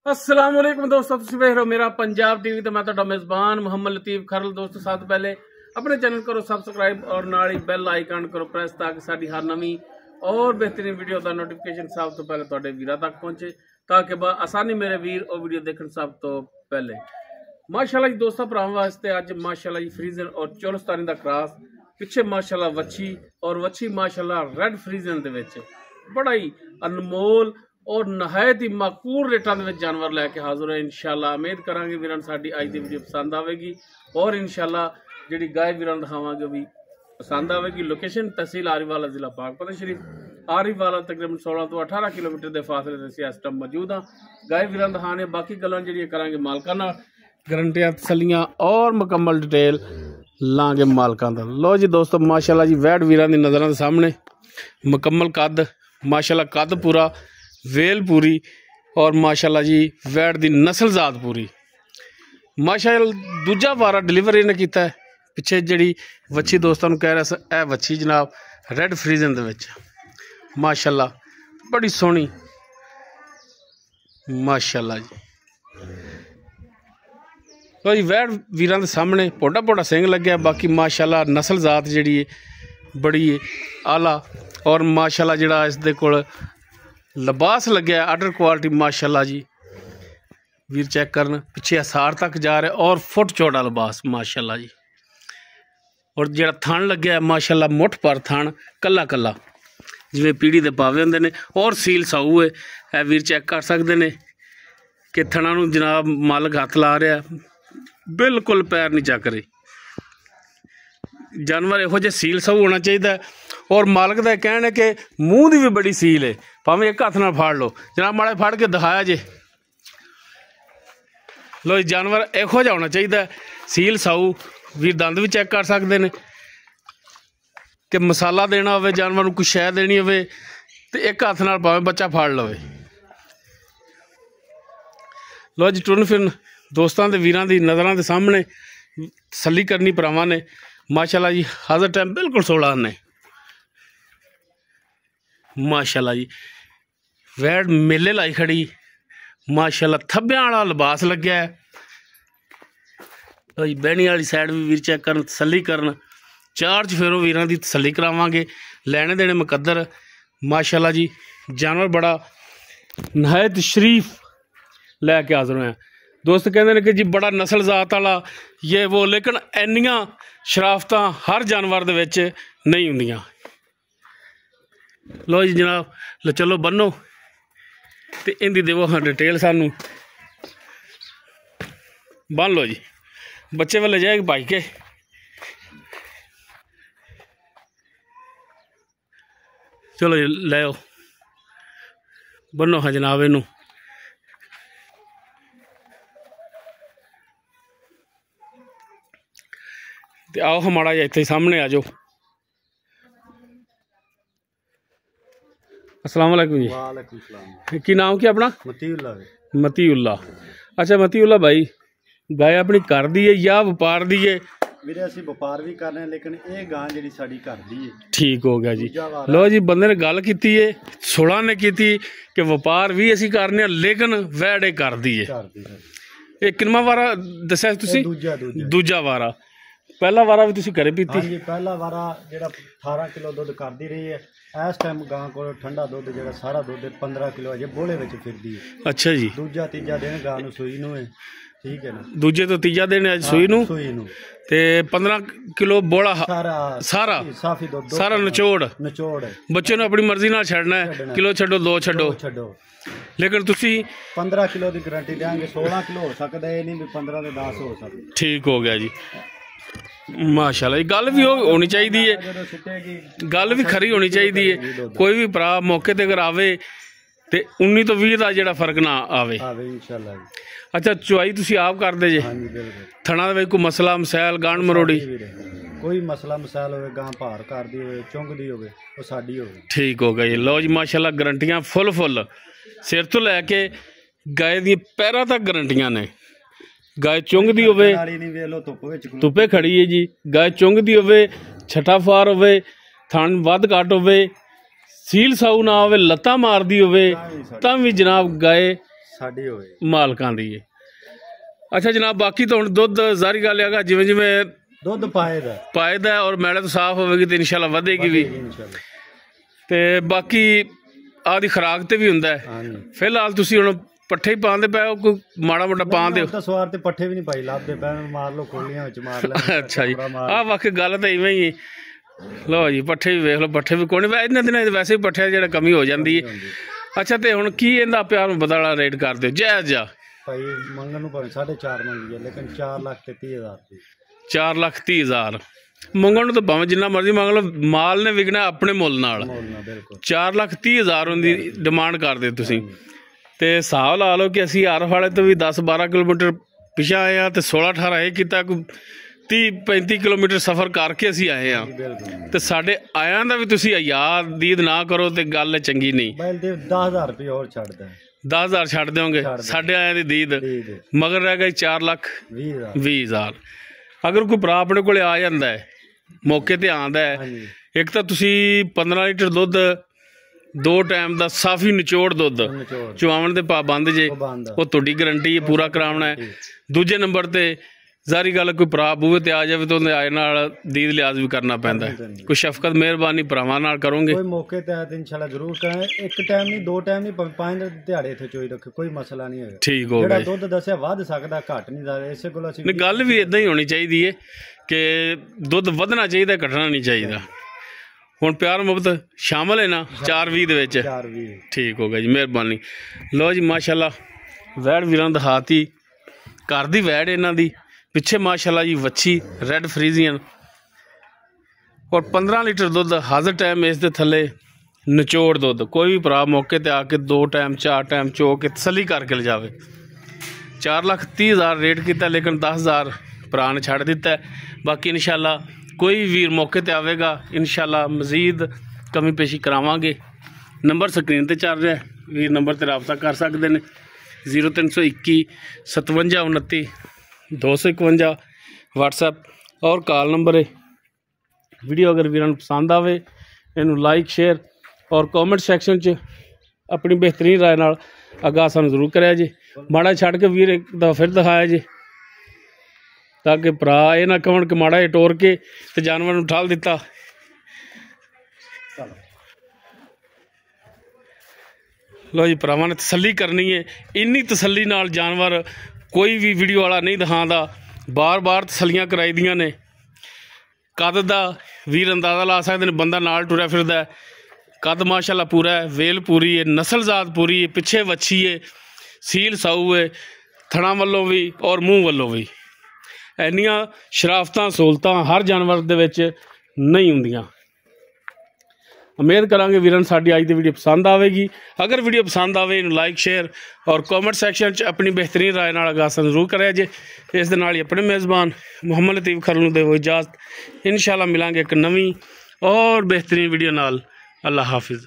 अस्सलाम वालेकुम दोस्तों, तुसीं वेख रहे हो मेरा पंजाब टीवी तो मैं तुहाडा मेज़बान मुहम्मद लतीफ खरल। दोस्तों सब पहले अपने चैनल करो सबसक्राइब और नाल ही बैल आइकन करो प्रेस ताकि साडी हर नवी और बेहतरीन वीडियो का नोटिफिकेशन सब तो पहले तुहाडे वीरां तक पहुंचे, ताकि आसानी मेरे वीर और वीडियो देखने सब तो पहले। माशाल्लाह जी दोस्तों भरावां वास्ते अज माशाल्लाह जी फ्रीजन और चोलस्तानी का क्रॉस पिछे माशाल्लाह वच्छी और वच्छी माशाल्लाह रेड फ्रीजन दे विच बड़ा ही अनमोल और नहायत ही माकूल रेटा जानवर लैके हाजिर है। इंशाल्लाह उम्मीद करांगे वीरां साडी अज दी वीडियो पसंद आवेगी और इंशाल्लाह जिहड़ी गाय वीरां दिखावांगे भी पसंद आवेगी। लोकेशन तहसील आरीवाला जिला पाकपतन शरीफ आरीवाला तकरीबन 16 तो 18 किलोमीटर के फासले से इस टाइम मौजूद हाँ। गाय वीरां दिखाने बाकी गल्लां जिहड़ियां करांगे मालकां नाल, गारंटियां तसल्लियां और मुकम्मल डिटेल लांगे मालकां दा। लो जी दोस्तों माशाल्लाह जी वैड वीरां दी नज़रां दे सामने मुकम्मल कद माशाल्लाह कद पूरा वेल पूरी और माशाल्लाह जी वैड दी नस्ल जात पूरी माशाल्लाह दूजा वारा डिलीवर इन्हें किया है। पिछे जी वच्छी दोस्तों कह रहा है वच्छी जनाब रेड फ्रीजन दे विच माशाल्लाह बड़ी सोहनी माशाल्लाह जी। तो जी वैड वीरां दे सामने पोडा पोडा सिंह लग्या, बाकी माशाल्लाह नस्ल जात जी बड़ी आला और माशाल्लाह जिहड़ा इस दे कोल लिबास लग्या आर्डर क्वालिटी माशाल्लाह जी वीर चेक करन पिछे असार तक जा रहा है और फुट चौड़ा लिबास माशाल्लाह जी। और जो थण लग्या माशाल्लाह मुठ पर थण कला कला जिवें पीढ़ी दे पावे हुंदे ने और सील साऊ है वीर चेक कर सकते हैं कि थणा नूं जनाब मालक हथ ला रहा बिल्कुल पैर नहीं चक रहे। जानवर इहो जिहा सील साऊ होना चाहिए और मालक का कहना है कि मूँह की भी बड़ी सील है, भावें एक हथ नाल फाड़ लो जनाब माड़ा फाड़ के दिखाया जे। लो जानवर इहो जिहा होना चाहिए सील साऊ, वीर दंद भी चेक कर सकते हैं कि मसाला देना हो जानवर कोई शै देनी हो तो एक हथ नाल भावें बच्चा फाड़ लवे। लो जी टुरन फिरन दोस्तों के वीरां दी नज़रां दे सामने तसल्ली करनी भरावां ने माशाल्लाह जी हाज़र टाइम बिल्कुल 16 ने माशाल्लाह जी। वैड मेले लाई खड़ी माशाल्लाह थब्बियां वाला लिबास लग्या है। तो जी बहनी वाली साइड भी वीर चेक करन तसल्ली करन चार्ज फेरो वीरां दी तसल्ली करावांगे। लैने देने मुकद्दर माशाल्लाह जी जानवर बड़ा नहायत शरीफ लैके हाजिर होया। दोस्त कहते हैं कि जी बड़ा नस्ल जात वाला ये वो, लेकिन इन्नियां शराफतां हर जानवर दे विच नहीं हुंदियां। लो जी जनाब लो चलो बनो तो इनकी देवो हाँ डिटेल सानू बन लो जी। बच्चे वाले जाएगी भाई के चलो जी ले आओ बनो हाँ जनाब इनू। ते आओ हमारा इतने सामने आ जाओ। अस्सलाम वालेकुम जी। वालेकुम सलाम। की नाम क्या अपना? मतीउल्ला। मतीउल्ला। अच्छा मतीउल्ला भाई गाय अपनी घर दी है या व्यापार दी है? ਵੀਰੇ ਅਸੀਂ ਵਪਾਰ ਵੀ ਕਰ ਰਹੇ ਹਾਂ लेकिन ਇਹ ਗਾਂ ਜਿਹੜੀ ਸਾਡੀ ਘਰ ਦੀ ਹੈ। ठीक हो गया जी। लो जी बंदे ने गल की है 16 ने की कि व्यापार भी असी करने लेकिन वैड कर दी है। ये किन्ना वारा दस्या तुसी? दूजा वारा। पहला वारा भी तुसी घरे पीती? हाँ जी पहला वारा ਜਿਹੜਾ 18 किलो दुध करती रही है। इस टाइम गां को ठंडा दुध ਜਿਹੜਾ सारा दुध 15 किलो अजे बोले ਵਿੱਚ ਫਿਰਦੀ है। अच्छा जी। दूजा तीजा दिन गां ਨੂੰ ਸੂਈ ਨੂੰ ਹੈ ठीक है ना। दूजे तो तीजा दिन अज ਸੂਈ ਨੂੰ ਤੇ 15 किलो बोला सारा साफी दुध सारा निचोड़ है। बच्चे ने अपनी मर्जी नाल छड़ना है, किलो छड्डो दो छड्डो लेकिन तुसी 15 किलो की गारंटी देंगे। 16 किलो हो सकता है, नहीं भी 15 से 10 हो सकता। ठीक हो गया जी माशाल्लाह। गल भी होनी चाहिए है, गल भी खरी होनी चाहिए है। कोई भी भरा मौके ते अगर आवे ते 19 तो 20 का जिहड़ा फर्क ना आवे इंशाल्लाह। अच्छा चुआई तुसी आप करदे जे? थणा दे कोई मसला मसैल गांड मरोड़ी? कोई मसला मसैल होवे गां भार करदी होवे चुंगदी होवे वो साडी होवे। ठीक हो गई। लो जी माशाल्लाह गारंटियां फुल फुल सिर तो लैके गाय दी पैरां तक गारंटियां ने। गाय चुंगदी होवे धुप्पे खड़ी है जी, गाय चुंगदी होवे छठा फार होवे थण वध घट होवे सील साऊ ना होवे लत्तां मारदी होवे तां भी जनाब गाय ਸਾਡੀ ਹੋਵੇ, ਮਾਲਕਾਂ ਦੀ ਹੈ। ਅੱਛਾ ਜਨਾਬ, ਬਾਕੀ ਤਾਂ ਹੁਣ ਦੁੱਧ ਜ਼ਾਰੀ ਗੱਲ ਹੈਗਾ ਜਿਵੇਂ ਜਿਵੇਂ ਦੁੱਧ ਪਾਏਦਾ ਔਰ ਮੈਲੇ ਤੋਂ ਸਾਫ਼ ਹੋਵੇਗੀ ਤੇ ਇਨਸ਼ਾਅੱਲਾ ਵਧੇਗੀ ਵੀ। ਤੇ ਬਾਕੀ ਆਦੀ ਖੁਰਾਕ ਤੇ ਵੀ ਹੁੰਦਾ ਹੈ। ਫਿਲਹਾਲ ਤੁਸੀਂ ਹੁਣ ਪੱਠੇ ਹੀ ਪਾਉਂਦੇ ਪਏ ਹੋ, ਕੋਈ ਮਾੜਾ ਮੋਟਾ ਪਾਉਂਦੇ ਹੋ? ਸਵਾਰ ਤੇ ਪੱਠੇ ਵੀ ਨਹੀਂ ਪਾਈ, ਲੱਭਦੇ ਪਏ, ਮਾਰ ਲਓ ਖੋਲੀਆਂ ਵਿੱਚ ਮਾਰ ਲੈ। ਅੱਛਾ ਜੀ, ਆਹ ਵਾਕਈ ਗੱਲ ਤਾਂ ਇਵੇਂ ਹੀ। ਲਓ ਜੀ, ਪੱਠੇ ਵੀ ਵੇਖ ਲਓ, ਪੱਠੇ ਵੀ ਕੋਣੇ ਇਹਨਾਂ ਦਿਨਾਂ ਵੈਸੇ ਹੀ ਪੱਠਿਆਂ ਜਿਹੜਾ ਕਮੀ ਹੋ ਜਾਂਦੀ ਹੈ। ਅੱਛਾ, ਤੇ ਹੁਣ ਕੀ ਇਹਦਾ ਪਿਆਰ ਨੂੰ ਬਦਲਾ ਰੇਟ ਕਰਦੇ ਹੋ? ਜਾਇਜ਼ ਜਾ ਭਾਈ ਮੰਗਣ ਨੂੰ ਭਾਵੇਂ 4.5 ਮੰਗੀ ਹੈ, ਲੇਕਿਨ 4,30,000 ਦੀ। 4,30,000 ਮੰਗਣ ਨੂੰ ਤਾਂ ਭਾਵੇਂ ਜਿੰਨਾ ਮਰਜ਼ੀ ਮੰਗ ਲਓ, ਮਾਲ ਨੇ ਵਿਕਣਾ ਆਪਣੇ ਮੁੱਲ ਨਾਲ। 4,30,000 ਦੀ ਡਿਮਾਂਡ ਕਰਦੇ ਤੁਸੀਂ। ਤੇ ਹਿਸਾਬ ਲਾ ਲਓ ਕਿ ਅਸੀਂ ਹਰ ਵਾਲੇ ਤੋਂ ਵੀ 10-12 ਕਿਲੋਮੀਟਰ ਪਿਛਾ ਆਏ ਹਾਂ ਤੇ 16-18 ਇਹ ਕੀਤਾ, ਕੋਈ 30-35 ਕਿਲੋਮੀਟਰ ਸਫ਼ਰ ਕਰਕੇ ਅਸੀਂ ਆਏ ਹਾਂ। ਤੇ ਸਾਡੇ ਆਇਆਂ ਦਾ ਵੀ ਤੁਸੀਂ ਯਾਦ ਦੀਦ ਨਾ ਕਰੋ ਤੇ ਗੱਲ ਚੰਗੀ ਨਹੀਂ। 10,000 ਰੁਪਏ ਹੋਰ ਛੱਡਦਾ, 10,000 ਛੱਡ ਦਿਓਗੇ? ਸਾਡੇ ਆਇਆਂ ਦੀ ਦੀਦ ਮਗਰ ਰਹਿ ਗਈ 4,20,000। ਅਗਰ ਕੋਈ ਭਰਾ ਆਪਣੇ ਕੋਲ ਆ ਜਾਂਦਾ ਹੈ, ਮੌਕੇ ਤੇ ਆਉਂਦਾ ਹੈ, ਇੱਕ ਤਾਂ ਤੁਸੀਂ 15 ਲੀਟਰ ਦੁੱਧ 2 ਟਾਈਮ ਦਾ ਸਾਫੀ ਨਿਚੋੜ ਦੁੱਧ ਚੁਆਵਣ ਦੇ ਪਾਬੰਦ ਜੇ, ਉਹ ਤੁਹਾਡੀ ਗਰੰਟੀ ਹੈ, ਪੂਰਾ ਕਰਾਉਣਾ ਹੈ। ਦੂਜੇ ਨੰਬਰ ਤੇ ਜ਼ਾਰੀ ਗੱਲ, ਕੋਈ ਭਰਾ ਬੂਹੇ ਤੇ ਆ ਜਾਵੇ ਤਾਂ ਉਹਦੇ ਆਏ ਨਾਲ ਦੀਦ ਲਿਹਾਜ਼ ਵੀ ਕਰਨਾ ਪੈਂਦਾ ਹੈ। ਕੋਈ ਸ਼ਫਕਤ ਮਿਹਰਬਾਨੀ ਭਰਾਵਾਂ ਨਾਲ ਕਰੋਗੇ? ਕੋਈ ਮੌਕੇ ਤੇ ਆਇਆ ਤੇ ਇਨਸ਼ਾਅੱਲਾ ਜ਼ਰੂਰ ਕਰਾਂਗੇ। ਇੱਕ ਟਾਈਮ ਨਹੀਂ, 2 ਟਾਈਮ ਨਹੀਂ, 5 ਦਿਹਾੜੇ ਇੱਥੇ ਚੋਈ ਰੱਖੇ, ਕੋਈ ਮਸਲਾ ਨਹੀਂ ਹੈਗਾ। ਠੀਕ ਹੋ ਗਿਆ। ਜਿਹੜਾ ਦੁੱਧ ਦੱਸਿਆ ਵੱਧ ਸਕਦਾ, ਘੱਟ ਨਹੀਂ ਸਕਦਾ, ਇਸੇ ਕੋਲ ਅਸੀਂ ਨਹੀਂ, ਗੱਲ ਵੀ ਇਦਾਂ ਹੀ ਹੋਣੀ ਚਾਹੀਦੀ ਹੈ ਕਿ ਦੁੱਧ ਵਧਣਾ ਚਾਹੀਦਾ, ਘਟਣਾ ਨਹੀਂ ਚਾਹੀਦਾ। ਹੁਣ ਪਿਆਰ ਮੁਹੱਬਤ ਸ਼ਾਮਲ ਹੈ ਨਾ 420 ਦੇ ਵਿੱਚ? 420। ਠੀਕ ਹੋ ਗਿਆ ਜੀ, ਮਿਹਰਬਾਨੀ। ਲਓ ਜੀ, ਮਾਸ਼ਾਅੱਲਾ ਵੈੜ ਵੀਰਾਂ ਦਿਖਾਤੀ, ਘਰ ਦੀ ਵੈੜ ਇਹਨਾਂ ਦੀ। ਪਿੱਛੇ ਮਾਸ਼ਾਅੱਲਾ ਜੀ ਵੱਛੀ ਰੈੱਡ ਫਰੀਜ਼ੀਅਨ, ਔਰ 15 ਲੀਟਰ ਦੁੱਧ ਹਾਜ਼ਰ ਟਾਈਮ ਇਸ ਦੇ ਥੱਲੇ ਨਿਚੋੜ ਦੁੱਧ। ਕੋਈ ਵੀ ਭਰਾ ਮੌਕੇ ਤੇ ਆ ਕੇ 2 ਟਾਈਮ 4 ਟਾਈਮ ਚੋ ਕੇ ਤਸੱਲੀ ਕਰਕੇ ਲਿਜਾਵੇ। 4,30,000 ਰੇਟ ਕੀਤਾ, ਲੇਕਿਨ 10,000 ਭਰਾ ਨੇ ਛੱਡ ਦਿੱਤਾ। ਬਾਕੀ ਇਨਸ਼ਾਅੱਲਾ ਕੋਈ ਵੀਰ ਮੌਕੇ ਤੇ ਆਵੇਗਾ, ਇਨਸ਼ਾਅੱਲਾ ਮਜ਼ੀਦ ਕਮੀ ਪੇਸ਼ੀ ਕਰਾਵਾਂਗੇ। ਨੰਬਰ ਸਕਰੀਨ ਤੇ ਚੱਲ ਰਿਹਾ, ਵੀਰ ਨੰਬਰ ਤੇ ਰਾਬਤਾ ਕਰ ਸਕਦੇ ਨੇ। 0321 57 29 251 WhatsApp और कॉल नंबर है। वीडियो अगर वीर पसंद आवे इनू लाइक शेयर और कॉमेंट सैक्शन च अपनी बेहतरीन राय नाल अगाह सानू जरूर कराया जी। माड़ा छड़ के वीर एक दफा फिर दिखाया जी, ताकि भरा ये ना कहन कि माड़ा टोर के ते जानवर नू ठाल दिता। लो जी, भरावां ने तसल्ली करनी है। इन्नी तसल्ली नाल जानवर कोई भी वीडियो वाला नहीं दिखाता, बार बार तसलियां कराई दियां ने। कद दा वीर अंदाजा ला सकते हैं, बंदा नाल टुरया फिरदा है। कद माशाअल्लाह पूरा है, वेल पूरी है, नस्लजात पूरी है, पिछे वच्छी है, सील साऊ है, थणा वल्लों भी और मूँह वल्लों भी। इन्नियां शराफतां सहूलतां हर जानवर दे विच नहीं हुंदियां। उम्मीद करांगे वीरन साडी अज दी वीडियो पसंद आवेगी। अगर वीडियो पसंद आवे इनू लाइक शेयर और कॉमेंट सैक्शन च अपनी बेहतरीन राय नाल आगाह जरूर करें जे। इस दे नाल ही अपने मेज़बान मुहम्मद लतीफ़ खरल नूं देवो इजाज़त। इंशाअल्लाह मिलांगे एक नवीं और बेहतरीन वीडियो नाल। अल्लाह हाफिज़।